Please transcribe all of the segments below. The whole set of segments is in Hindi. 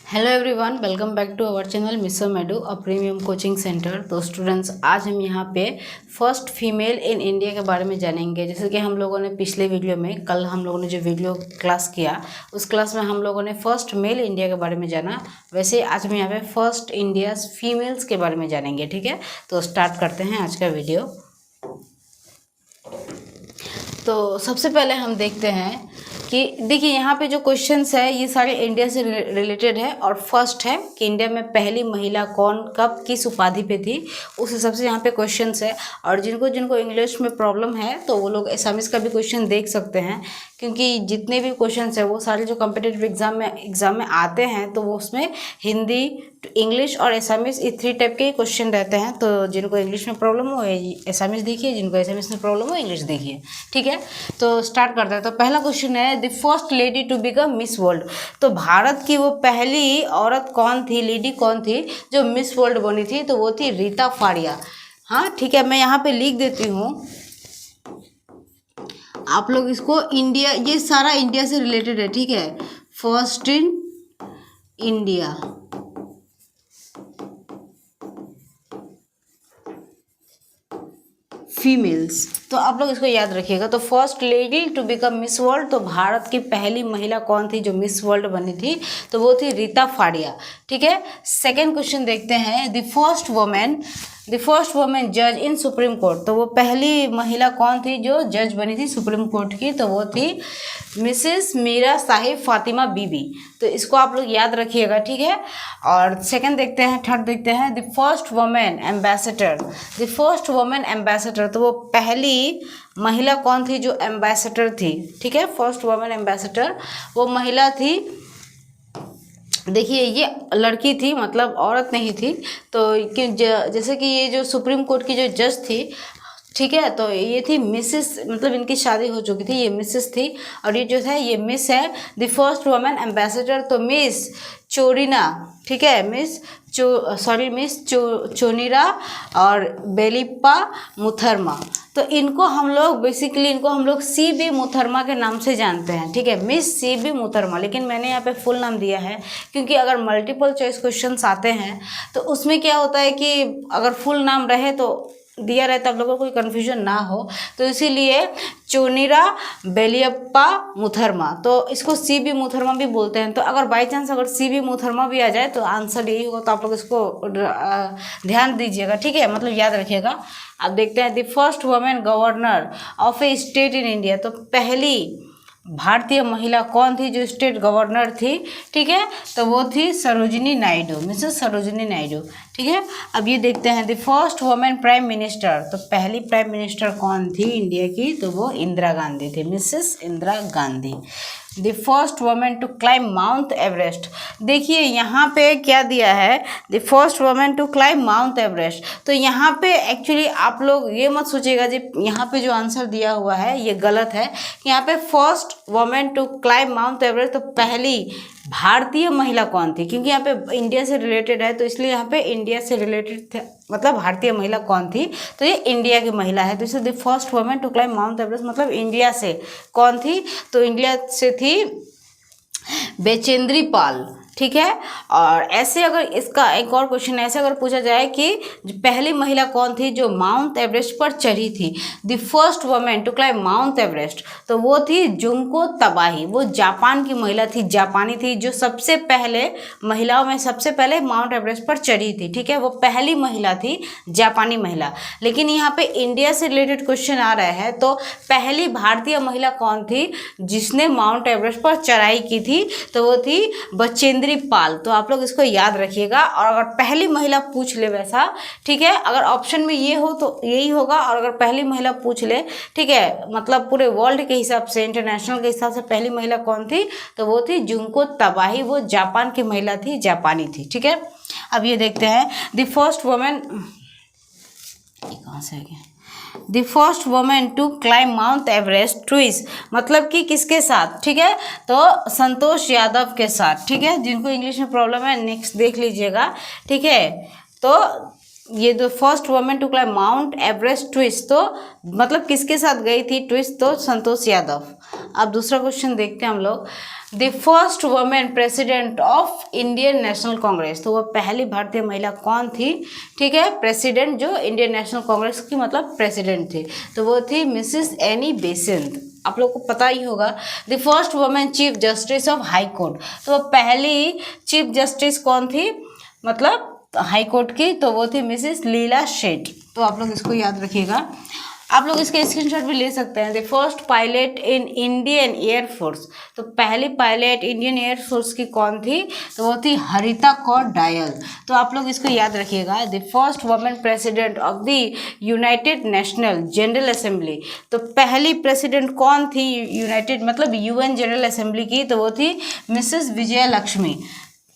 Hello everyone, welcome back to our channel मिसो मेडू अ प्रीमियम कोचिंग सेंटर। तो स्टूडेंट्स, आज हम यहाँ पे फर्स्ट फीमेल इन इंडिया के बारे में जानेंगे। जैसे कि हम लोगों ने पिछले वीडियो में, कल हम लोगों ने जो वीडियो क्लास किया उस क्लास में हम लोगों ने फर्स्ट मेल इंडिया के बारे में जाना। वैसे आज हम यहाँ पे फर्स्ट इंडियाज फीमेल्स के बारे में जानेंगे। ठीक है, तो स्टार्ट करते हैं आज का वीडियो। तो सबसे पहले हम देखते हैं कि देखिए यहाँ पे जो क्वेश्चंस है ये सारे इंडिया से रिलेटेड है। और फर्स्ट है कि इंडिया में पहली महिला कौन, कब, किस उपाधि पे थी, उस हिसाब से यहाँ पे क्वेश्चंस है। और जिनको जिनको इंग्लिश में प्रॉब्लम है तो वो लोग एसामिस का भी क्वेश्चन देख सकते हैं, क्योंकि जितने भी क्वेश्चंस है वो सारे जो कॉम्पिटिटिव एग्जाम में आते हैं तो वो उसमें हिंदी, इंग्लिश और एसामिस, ये 3 टाइप के क्वेश्चन रहते हैं। तो जिनको इंग्लिश में प्रॉब्लम हो एसामिस देखिए, जिनको एसामिस में प्रॉब्लम हो इंग्लिश देखिए। ठीक है, तो स्टार्ट करते हैं। तो पहला क्वेश्चन है, the first lady to become Miss World. तो भारत की वो पहली औरत कौन थी, लेडी कौन थी जो मिस वर्ल्ड बनी थी? तो वो थी रीता फाड़िया। हाँ ठीक है, मैं यहाँ पे लिख देती हूँ, आप लोग इसको इंडिया, ये सारा इंडिया से रिलेटेड है। ठीक है, फर्स्ट इन इंडिया, फीमेल्स, तो आप लोग इसको याद रखिएगा। तो first lady to become Miss World, तो भारत की पहली महिला कौन थी जो मिस वर्ल्ड बनी थी? तो वो थी रीता फाड़िया। ठीक है, सेकेंड क्वेश्चन देखते हैं, द फर्स्ट वुमेन जज इन सुप्रीम कोर्ट। तो वो पहली महिला कौन थी जो जज बनी थी सुप्रीम कोर्ट की? तो वो थी मिसेस मीरा साहिब फातिमा बीबी। तो इसको आप लोग याद रखिएगा। ठीक है, और सेकंड देखते हैं, थर्ड देखते हैं, द फर्स्ट वुमेन एम्बेसडर। तो वो पहली महिला कौन थी जो एम्बेसडर थी? ठीक है, फर्स्ट वुमेन एम्बेसडर वो महिला थी। देखिए ये लड़की थी, मतलब औरत नहीं थी। तो जैसे कि ये जो सुप्रीम कोर्ट की जो जज थी, ठीक है, तो ये थी मिसेस, मतलब इनकी शादी हो चुकी थी, ये मिसेस थी। और ये जो है ये मिस है, द फर्स्ट वुमेन एम्बेसडर। तो मिस चोरिना, ठीक है, मिस चोनिरा और बेलिप्पा मुथर्मा। तो इनको हम लोग CB मुथर्मा के नाम से जानते हैं। ठीक है, मिस CB मुथर्मा, लेकिन मैंने यहाँ पे फुल नाम दिया है क्योंकि अगर मल्टीपल चॉइस क्वेश्चंस आते हैं तो उसमें क्या होता है कि अगर फुल नाम रहे तो दिया रहता, आप लोगों को कोई कन्फ्यूजन ना हो, तो इसीलिए चोनिरा बेलियप्पा मुथर्मा, तो इसको CB मुथर्मा भी बोलते हैं। तो अगर बाई चांस अगर CB मुथर्मा भी आ जाए तो आंसर यही होगा। तो आप लोग इसको ध्यान दीजिएगा। ठीक है, मतलब याद रखिएगा। अब देखते हैं, the first women governor of A state in India. तो पहली भारतीय महिला कौन थी जो स्टेट गवर्नर थी? ठीक है, तो वो थी सरोजिनी नायडू, मिसेस सरोजिनी नायडू। ठीक है, अब ये देखते हैं, the first women prime minister. तो पहली प्राइम मिनिस्टर कौन थी इंडिया की? तो वो इंदिरा गांधी थी, Mrs Indira Gandhi. The first women to climb Mount Everest. देखिए यहाँ पे क्या दिया है, the first women to climb Mount Everest. तो यहाँ पे एक्चुअली आप लोग ये मत सोचिएगा जी यहाँ पे जो आंसर दिया हुआ है ये गलत है। यहाँ पे first women to climb Mount Everest, तो पहली भारतीय महिला कौन थी? क्योंकि यहाँ पे इंडिया से रिलेटेड है तो इसलिए यहाँ पे इंडिया से रिलेटेड मतलब भारतीय महिला कौन थी? तो ये इंडिया की महिला है। तो इसे the first women to climb Mount Everest मतलब इंडिया से कौन थी? तो इंडिया से थी बेचेंद्री पाल। ठीक है, और ऐसे अगर इसका एक और क्वेश्चन ऐसे अगर पूछा जाए कि पहली महिला कौन थी जो माउंट एवरेस्ट पर चढ़ी थी? The first women to climb Mount Everest, तो वो थी जुंको तबाही। वो जापान की महिला थी, जापानी थी, जो सबसे पहले महिलाओं में सबसे पहले माउंट एवरेस्ट पर चढ़ी थी। ठीक है, वो पहली महिला थी, जापानी महिला। लेकिन यहाँ पे इंडिया से रिलेटेड क्वेश्चन आ रहा है, तो पहली भारतीय महिला कौन थी जिसने माउंट एवरेस्ट पर चढ़ाई की थी? तो वो थी बचेंद्री पाल। तो आप लोग इसको याद रखिएगा। और अगर पहली महिला पूछ ले वैसा, ठीक है, अगर ऑप्शन में ये हो तो यही होगा। और अगर पहली महिला पूछ ले, ठीक है, मतलब पूरे वर्ल्ड के हिसाब से, इंटरनेशनल के हिसाब से पहली महिला कौन थी? तो वो थी जुंको तबाही। वो जापान की महिला थी, जापानी थी। ठीक है, अब ये देखते हैं, द फर्स्ट वुमेन, कहाँ से आ गया, the first women to climb Mount Everest twice, मतलब कि किसके साथ? ठीक है, तो संतोष यादव के साथ। ठीक है, जिनको इंग्लिश में प्रॉब्लम है नेक्स्ट देख लीजिएगा। ठीक है, तो ये the first women to climb Mount Everest twice, तो मतलब किसके साथ गई थी ट्विस? तो संतोष यादव। अब दूसरा क्वेश्चन देखते हैं हम लोग, the first women president of Indian national Congress, तो वह पहली भारतीय महिला कौन थी, ठीक है, प्रेसिडेंट जो इंडियन नेशनल कांग्रेस की मतलब प्रेसिडेंट थी, तो वो थी मिसेस एनी बेसेंट। आप लोग को पता ही होगा। The first women chief justice of high court, तो वो पहली चीफ जस्टिस कौन थी, मतलब हाई कोर्ट की, तो वो थी मिसेस लीला शेठ। तो आप लोग इसको याद रखिएगा। आप लोग इसके स्क्रीनशॉट भी ले सकते हैं। The first pilot in Indian air force, तो पहली पायलट इंडियन एयरफोर्स की कौन थी, तो वो थी हरिता कौर डायल। तो आप लोग इसको याद रखिएगा। The first women president of the United national general assembly, तो पहली प्रेसिडेंट कौन थी यूनाइटेड मतलब यूएन जनरल असेंबली की, तो वो थी मिसेस विजया लक्ष्मी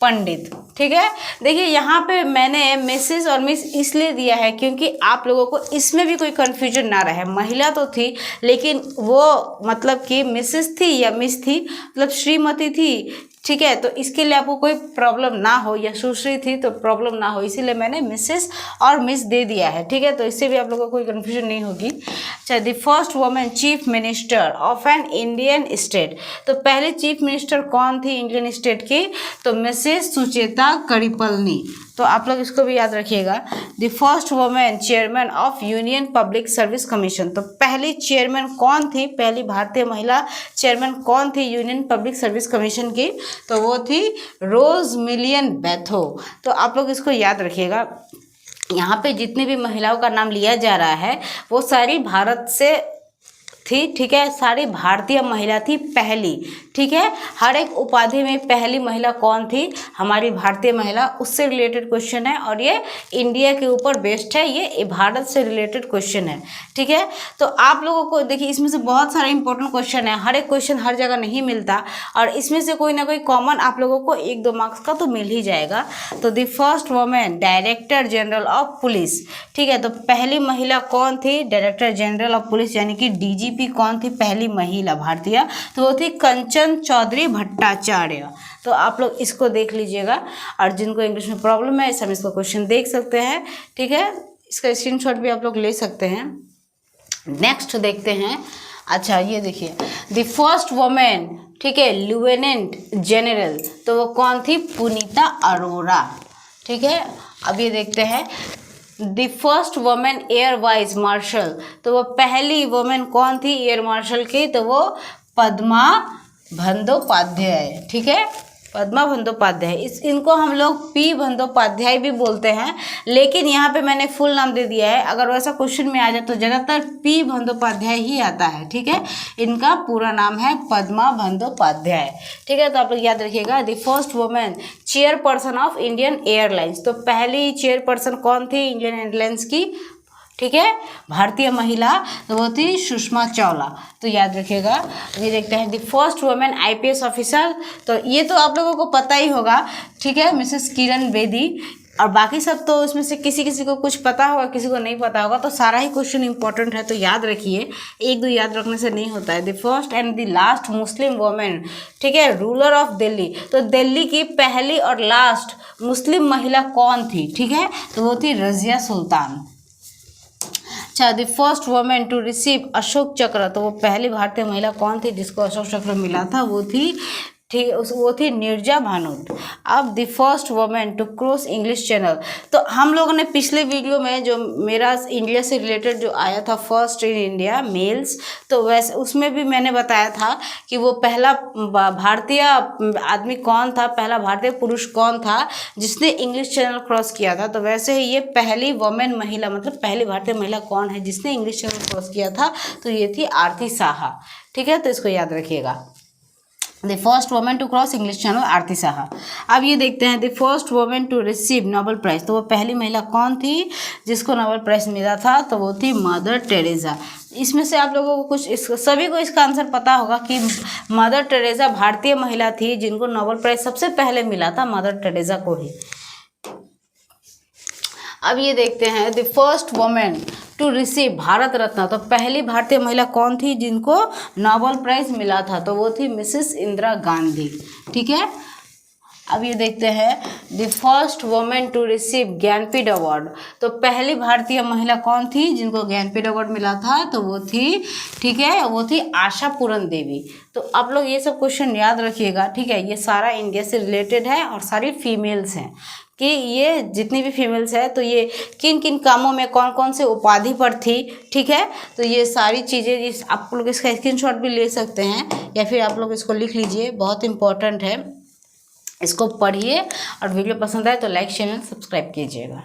पंडित। ठीक है, देखिए यहाँ पे मैंने मिसेस और मिस इसलिए दिया है क्योंकि आप लोगों को इसमें भी कोई कन्फ्यूजन ना रहे। महिला तो थी लेकिन वो मतलब कि मिसेस थी या मिस थी, मतलब श्रीमती थी, ठीक है, तो इसके लिए आपको कोई प्रॉब्लम ना हो, या सुश्री थी तो प्रॉब्लम ना हो, इसीलिए मैंने मिसेस और मिस दे दिया है। ठीक है, तो इससे भी आप लोगों को कोई कन्फ्यूजन नहीं होगी। अच्छा, the first women chief minister of an Indian state, तो पहले चीफ मिनिस्टर कौन थी इंडियन स्टेट की, तो मिसेस सुचेता करिपल्नी। तो आप लोग इसको भी याद रखिएगा। The first women chairman of union public service commission, तो पहली चेयरमैन कौन थी, पहली भारतीय महिला चेयरमैन कौन थी यूनियन पब्लिक सर्विस कमीशन की, तो वो थी रोज मिलियन बेथो। तो आप लोग इसको याद रखिएगा। यहाँ पे जितनी भी महिलाओं का नाम लिया जा रहा है वो सारी भारत से थी, ठीक है, सारी भारतीय महिला थी पहली। ठीक है, हर एक उपाधि में पहली महिला कौन थी, हमारी भारतीय महिला, उससे रिलेटेड क्वेश्चन है और ये इंडिया के ऊपर बेस्ड है, ये भारत से रिलेटेड क्वेश्चन है। ठीक है, तो आप लोगों को देखिए इसमें से बहुत सारे इंपॉर्टेंट क्वेश्चन है, हर एक क्वेश्चन हर जगह नहीं मिलता और इसमें से कोई ना कोई कॉमन आप लोगों को 1-2 मार्क्स का तो मिल ही जाएगा। तो the first women director general of police, ठीक है, तो पहली महिला कौन थी, डायरेक्टर जनरल ऑफ पुलिस यानी कि डीजीपी कौन थी, पहली महिला भारतीय, तो वो थी कंचन चौधरी भट्टाचार्य। तो आप लोग इसको देख लीजिएगा और जिनको इंग्लिश में प्रॉब्लम है हम इसको क्वेश्चन देख सकते हैं। ठीक है, इसका स्क्रीनशॉट भी आप लोग ले सकते हैं। नेक्स्ट देखते हैं। अच्छा, ये देखिए द फर्स्ट वुमेन, ठीक है, लेफ्टिनेंट जनरल, तो वो कौन थी, पुनीता अरोरा। ठीक है, अब ये देखते हैं the first women air vice marshal, तो वो पहली वुमेन कौन थी एयर मार्शल की, तो वो पद्मा बंदोपाध्याय। ठीक है, पद्मा बंदोपाध्याय, इनको हम लोग पी बंदोपाध्याय भी बोलते हैं, लेकिन यहाँ पे मैंने फुल नाम दे दिया है। अगर वैसा क्वेश्चन में आ जाए तो ज़्यादातर पी बंदोपाध्याय ही आता है। ठीक है, इनका पूरा नाम है पद्मा बंदोपाध्याय। ठीक है, तो आप लोग याद रखिएगा। The first women chairperson of Indian airlines, तो पहली चेयरपर्सन कौन थी इंडियन एयरलाइंस की, ठीक है, भारतीय महिला, तो वो थी सुषमा चावला। तो याद रखिएगा। ये देखते हैं the first women IPS officer, तो ये तो आप लोगों को पता ही होगा, ठीक है, मिसेस किरण बेदी। और बाकी सब तो उसमें से किसी किसी को कुछ पता होगा, किसी को नहीं पता होगा, तो सारा ही क्वेश्चन इंपॉर्टेंट है, तो याद रखिए, 1-2 याद रखने से नहीं होता है। The first and the last Muslim women, ठीक है, रूलर ऑफ दिल्ली, तो दिल्ली की पहली और लास्ट मुस्लिम महिला कौन थी, ठीक है, तो वो थी रजिया सुल्तान। अच्छा, the first women to receive Ashoka Chakra, तो वो पहली भारतीय महिला कौन थी जिसको अशोक चक्र मिला था, वो थी, ठीक, वो थी नीरजा भानोट। अब the first women to cross English Channel, तो हम लोगों ने पिछले वीडियो में जो मेरा इंडिया से रिलेटेड जो आया था फर्स्ट इन इंडिया मेल्स, तो वैसे उसमें भी मैंने बताया था कि वो पहला भारतीय आदमी कौन था, पहला भारतीय पुरुष कौन था जिसने इंग्लिश चैनल क्रॉस किया था। तो वैसे ही ये पहली वुमेन महिला, मतलब पहली भारतीय महिला कौन है जिसने इंग्लिश चैनल क्रॉस किया था, तो ये थी आरती साहा। ठीक है, तो इसको याद रखिएगा। The first women to cross English channel Arati Saha. अब ये देखते हैं the first women to receive Nobel prize, तो वो पहली महिला कौन थी जिसको नोबेल प्राइज मिला था, तो वो थी मदर टेरेसा। इसमें से आप लोगों को कुछ सभी को इसका आंसर पता होगा कि मदर टेरेसा भारतीय महिला थी जिनको नोबेल प्राइज सबसे पहले मिला था, मदर टेरेसा को ही। अब ये देखते हैं the first women to receive Bharat Ratna, तो पहली भारतीय महिला कौन थी जिनको नोबेल प्राइज मिला था, तो वो थी मिसेस इंदिरा गांधी। ठीक है, अब ये देखते हैं the first women to receive Jnanpith award. तो पहली भारतीय महिला कौन थी जिनको ज्ञानपीठ अवार्ड मिला था? तो वो थी, ठीक है, वो थी आशा पूरन देवी। तो आप लोग ये सब क्वेश्चन याद रखिएगा, ठीक है। ये सारा इंडिया से रिलेटेड है और सारी फीमेल्स हैं कि ये जितनी भी फीमेल्स है तो ये किन किन कामों में कौन कौन से उपाधि पर थी, ठीक है। तो ये सारी चीज़ें आप लोग इसका स्क्रीनशॉट भी ले सकते हैं या फिर आप लोग इसको लिख लीजिए, बहुत इंपॉर्टेंट है। इसको पढ़िए और वीडियो पसंद आए तो लाइक शेयर सब्सक्राइब कीजिएगा।